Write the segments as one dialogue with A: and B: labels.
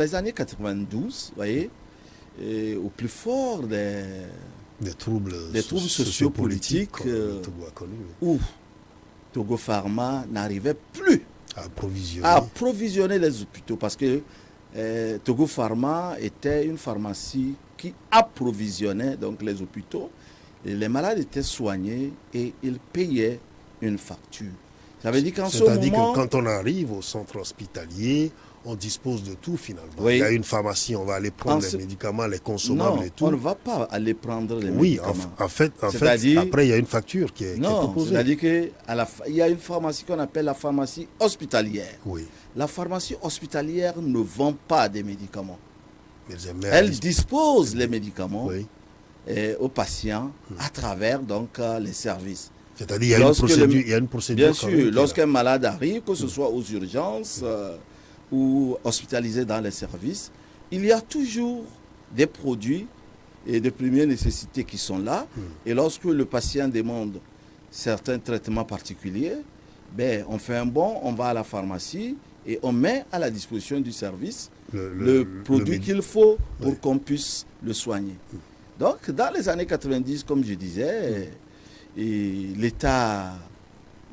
A: Les années 92, vous voyez, au plus fort
B: des troubles
A: sociopolitiques où Togo Pharma n'arrivait plus
B: à
A: approvisionner les hôpitaux parce que Togo Pharma était une pharmacie qui approvisionnait donc les hôpitaux. Et les malades étaient soignés et ils payaient une facture. Ça veut dire qu'en ce moment...
B: C'est-à-dire que quand on arrive au centre hospitalier, on dispose de tout finalement.
A: Oui.
B: Il y a une pharmacie, on va aller prendre les médicaments, les consommables et tout.
A: On ne va pas aller prendre les médicaments.
B: Oui, en fait, après il y a une facture qui est proposée.
A: C'est-à-dire qu'il y a une pharmacie qu'on appelle la pharmacie hospitalière.
B: Oui.
A: La pharmacie hospitalière ne vend pas des médicaments.
B: Elle
A: dispose les médicaments aux patients
B: Oui.
A: à travers donc, les services.
B: C'est-à-dire qu'il y a une procédure.
A: Bien sûr, lorsqu'un malade arrive, que ce soit aux urgences ou hospitalisé dans les services, il y a toujours des produits de première nécessité qui sont là. Et lorsque le patient demande certains traitements particuliers, on fait un bond, on va à la pharmacie et on met à la disposition du service le produit qu'il faut pour qu'on puisse le soigner. Donc, dans les années 90, comme je disais, l'État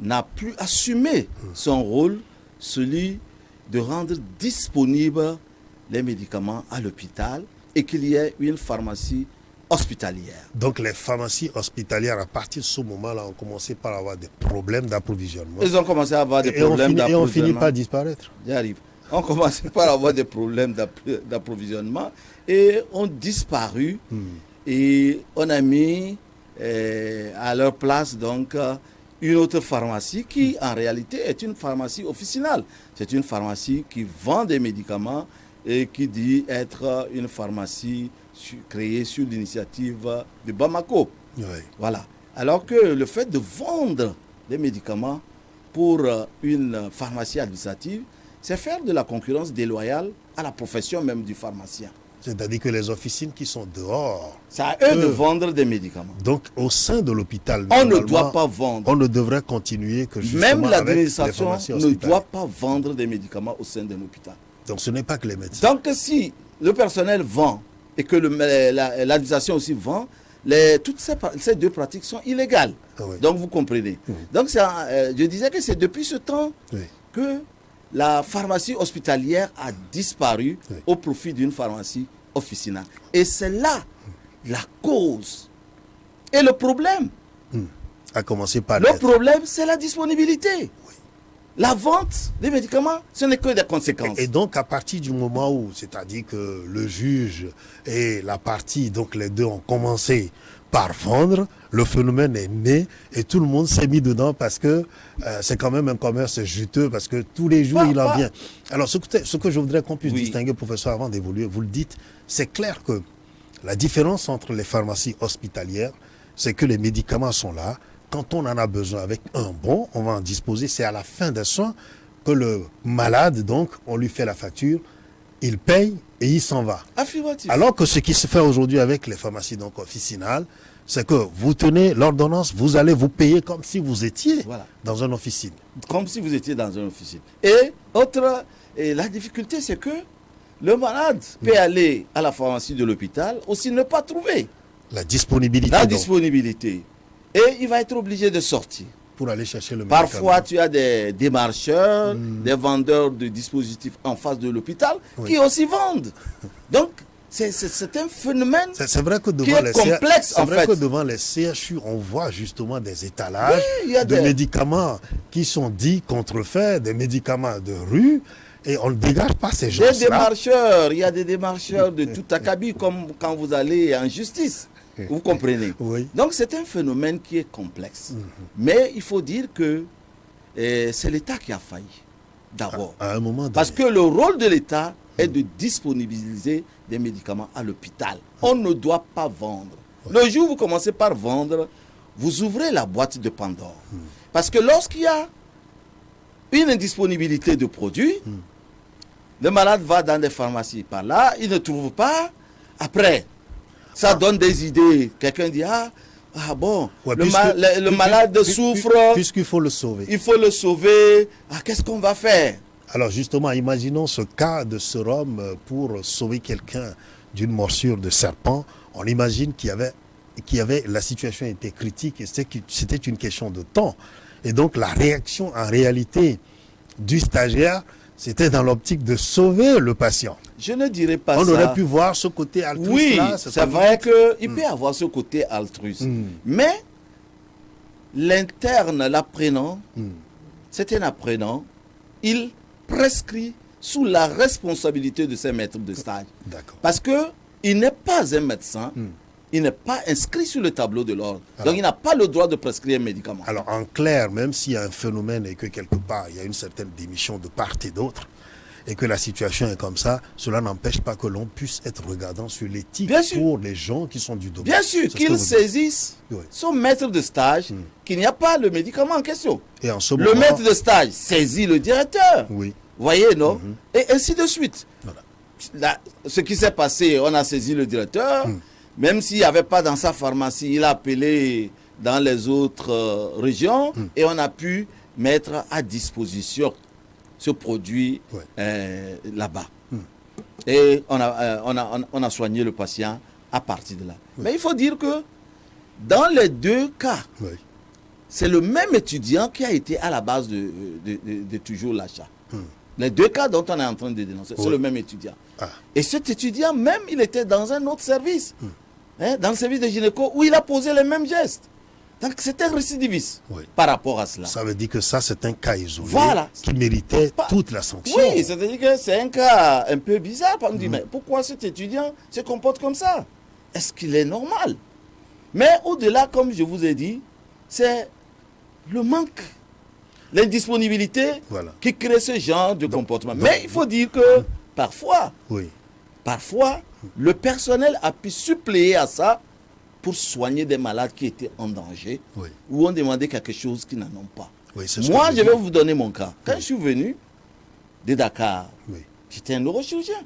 A: n'a plus assumé son rôle, celui de rendre disponibles les médicaments à l'hôpital et qu'il y ait une pharmacie hospitalière.
B: Donc les pharmacies hospitalières, à partir de ce moment-là, ont commencé par avoir des problèmes d'approvisionnement.
A: Ils ont commencé à avoir des problèmes d'approvisionnement.
B: Et on finit par disparaître.
A: J'arrive. On commence par avoir des problèmes d'approvisionnement et ont disparu. Et on a mis à leur place donc une autre pharmacie qui en réalité est une pharmacie officinale. C'est une pharmacie qui vend des médicaments et qui dit être une pharmacie créée sur l'initiative de Bamako.
B: Oui.
A: Voilà. Alors que le fait de vendre des médicaments pour une pharmacie administrative, c'est faire de la concurrence déloyale à la profession même du pharmacien.
B: C'est-à-dire que les officines qui sont dehors...
A: C'est à eux de vendre des médicaments.
B: Donc, au sein de l'hôpital...
A: On ne doit pas vendre.
B: On ne devrait continuer que justement
A: même
B: l'administration
A: ne doit pas vendre des médicaments au sein d'un hôpital.
B: Donc, ce n'est pas que les médecins.
A: Donc, si le personnel vend et que l'administration aussi vend, toutes ces deux pratiques sont illégales.
B: Oui.
A: Donc, vous comprenez. Donc, je disais que c'est depuis ce temps que la pharmacie hospitalière a disparu au profit d'une pharmacie officinale. Et c'est là la cause. Et le problème,
B: a commencé par
A: le problème, c'est la disponibilité. Oui. La vente des médicaments, ce n'est que des conséquences.
B: Et donc, à partir du moment où, c'est-à-dire que le juge et la partie, donc les deux ont commencé par vendre, le phénomène est né et tout le monde s'est mis dedans parce que c'est quand même un commerce juteux, parce que tous les jours il en vient. Alors ce que je voudrais qu'on puisse distinguer, professeur, avant d'évoluer, vous le dites, c'est clair que la différence entre les pharmacies hospitalières, c'est que les médicaments sont là. Quand on en a besoin avec un bon, on va en disposer. C'est à la fin des soins que le malade, donc, on lui fait la facture, il paye et il s'en va.
A: Affirmatif.
B: Alors que ce qui se fait aujourd'hui avec les pharmacies donc officinales, c'est que vous tenez l'ordonnance, vous allez vous payer comme si vous étiez dans une officine.
A: Comme si vous étiez dans une officine. Et la difficulté, c'est que le malade peut aller à la pharmacie de l'hôpital aussi ne pas trouver
B: la disponibilité.
A: Et il va être obligé de sortir.
B: Pour aller chercher le médicament.
A: Parfois, tu as des démarcheurs, des vendeurs de dispositifs en face de l'hôpital qui aussi vendent. Donc, c'est un phénomène qui est complexe en fait. C'est vrai
B: que devant les CHU, on voit justement des étalages de médicaments qui sont dits contrefaits, des médicaments de rue, et on ne dégage pas ces gens-là.
A: Il y a des démarcheurs de tout acabit, comme quand vous allez en justice. Vous comprenez?
B: Oui.
A: Donc c'est un phénomène qui est complexe. Mais il faut dire que c'est l'État qui a failli, d'abord.
B: À un moment donné.
A: Parce que le rôle de l'État est de disponibiliser des médicaments à l'hôpital. On ne doit pas vendre. Le jour où vous commencez par vendre, vous ouvrez la boîte de Pandore. Parce que lorsqu'il y a une indisponibilité de produits, le malade va dans des pharmacies par là, il ne trouve pas. Après, ça donne des idées. Quelqu'un dit, le malade souffre.
B: Puisqu'il faut le sauver.
A: Il faut le sauver. Qu'est-ce qu'on va faire?
B: Alors justement, imaginons ce cas de sérum pour sauver quelqu'un d'une morsure de serpent. On imagine la situation était critique et c'était une question de temps. Et donc la réaction en réalité du stagiaire, c'était dans l'optique de sauver le patient.
A: Je ne dirais pas ça.
B: On aurait pu voir ce côté altruiste.
A: Oui,
B: là,
A: c'est vrai qu'il peut y avoir ce côté altruiste. Mais l'interne, l'apprenant, c'est un apprenant, il prescrit sous la responsabilité de ses maîtres de stage. Parce qu'il n'est pas un médecin, il n'est pas inscrit sur le tableau de l'ordre. Donc il n'a pas le droit de prescrire un médicament.
B: Alors en clair, même s'il y a un phénomène et que quelque part il y a une certaine démission de part et d'autre, et que la situation est comme ça, cela n'empêche pas que l'on puisse être regardant sur l'éthique pour les gens qui sont du domaine.
A: Bien sûr, qu'ils saisissent son maître de stage, qu'il n'y a pas le médicament en question.
B: Et en ce
A: le
B: moment,
A: maître de stage saisit le directeur.
B: Oui.
A: Voyez, non? Et ainsi de suite. Voilà. Là, ce qui s'est passé, on a saisi le directeur. Même s'il n'y avait pas dans sa pharmacie, il a appelé dans les autres régions et on a pu mettre à disposition ce produit là-bas. Et on a soigné le patient à partir de là. Mais il faut dire que dans les deux cas, c'est le même étudiant qui a été à la base de toujours l'achat. Les deux cas dont on est en train de dénoncer, c'est le même étudiant. Et cet étudiant, même, il était dans un autre service, dans le service de gynéco, où il a posé les mêmes gestes. Donc c'est un récidiviste par rapport à cela.
B: Ça veut dire que ça, c'est un cas isolé qui méritait toute la sanction.
A: Oui, c'est-à-dire que c'est un cas un peu bizarre. On dit, mais pourquoi cet étudiant se comporte comme ça? Est-ce qu'il est normal? Mais au-delà, comme je vous ai dit, c'est le manque, l'indisponibilité qui crée ce genre de comportement. Mais il faut dire que parfois, le personnel a pu suppléer à ça pour soigner des malades qui étaient en danger ou ont demandé quelque chose qu'ils n'en ont pas. Moi, je vais vous donner mon cas. Quand je suis venu de Dakar, j'étais un neurochirurgien.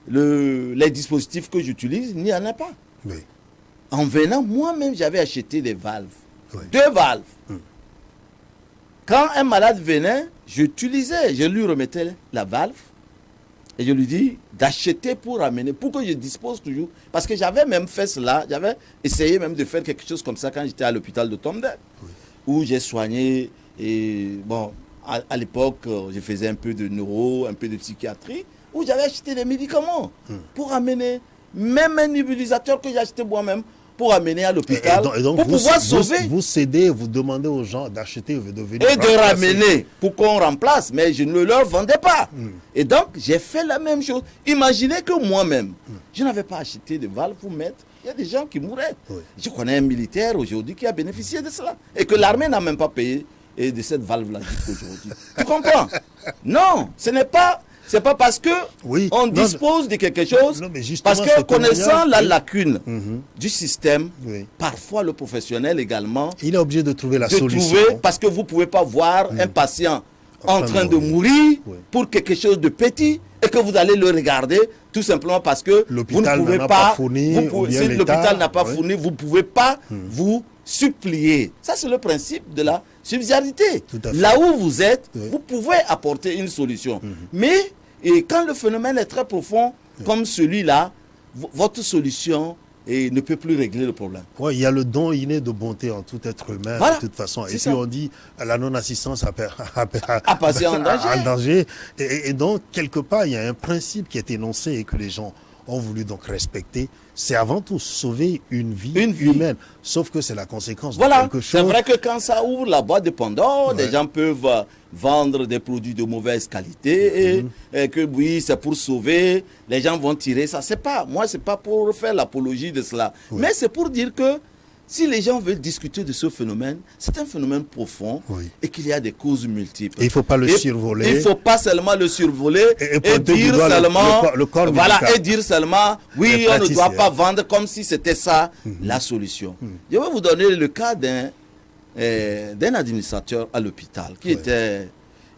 A: Les dispositifs que j'utilise, il n'y en a pas. En venant, moi-même, j'avais acheté des valves. 2 valves. Quand un malade venait, je lui remettais la valve et je lui dis d'acheter pour amener, pour que je dispose toujours. Parce que j'avais même fait cela, j'avais essayé même de faire quelque chose comme ça quand j'étais à l'hôpital de Tomdel, où j'ai soigné, et bon, à l'époque, je faisais un peu de neuro, un peu de psychiatrie, où j'avais acheté des médicaments pour amener, même un nébulisateur que j'ai acheté moi-même, pour amener à l'hôpital, pour pouvoir sauver.
B: Vous cédez, vous demandez aux gens d'acheter ou de venir.
A: Et de ramener pour qu'on remplace, mais je ne leur vendais pas. Et donc, j'ai fait la même chose. Imaginez que moi-même, je n'avais pas acheté de valves pour mettre. Il y a des gens qui mouraient. Je connais un militaire aujourd'hui qui a bénéficié de cela. Et que l'armée n'a même pas payé de cette valve-là jusqu'aujourd'hui. Tu comprends? Non, ce n'est pas... C'est pas parce que on dispose de quelque chose, parce que connaissant la lacune du système, parfois le professionnel également,
B: il est obligé de trouver la solution.
A: Parce que vous ne pouvez pas voir un patient en train de mourir pour quelque chose de petit et que vous allez le regarder tout simplement parce que vous ne pouvez pas, si l'hôpital n'a pas fourni, vous ne pouvez pas vous supplier. Ça, c'est le principe de la subsidiarité. Là où vous êtes, vous pouvez apporter une solution. Mais et quand le phénomène est très profond, comme celui-là, votre solution ne peut plus régler le problème.
B: Il y a le don inné de bonté en tout être humain, de toute façon. Et puis on dit la non-assistance à passer en danger. Et donc, quelque part, il y a un principe qui est énoncé et que les gens ont voulu donc respecter. C'est avant tout sauver une vie humaine. Sauf que c'est la conséquence de quelque chose.
A: C'est vrai que quand ça ouvre la boîte de Pandore, des gens peuvent vendre des produits de mauvaise qualité et que oui, c'est pour sauver. Les gens vont tirer ça. Moi, c'est pas pour faire l'apologie de cela. Mais c'est pour dire que si les gens veulent discuter de ce phénomène, c'est un phénomène profond et qu'il y a des causes multiples.
B: Il ne faut pas le survoler.
A: Il ne faut pas seulement le survoler et dire seulement, et dire seulement, oui, on ne doit pas vendre comme si c'était ça la solution. Je vais vous donner le cas d'un administrateur à l'hôpital qui était...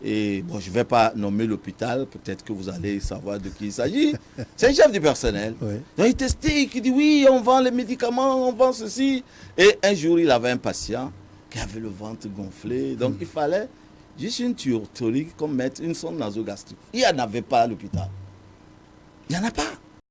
A: Et bon, je ne vais pas nommer l'hôpital, peut-être que vous allez savoir de qui il s'agit. C'est un chef du personnel. Donc il testait, qui dit oui, on vend les médicaments, on vend ceci. Et un jour, il avait un patient qui avait le ventre gonflé. Donc il fallait juste une tuyauterie comme mettre une sonde nasogastrique. Il n'y en avait pas à l'hôpital. Il n'y en a pas.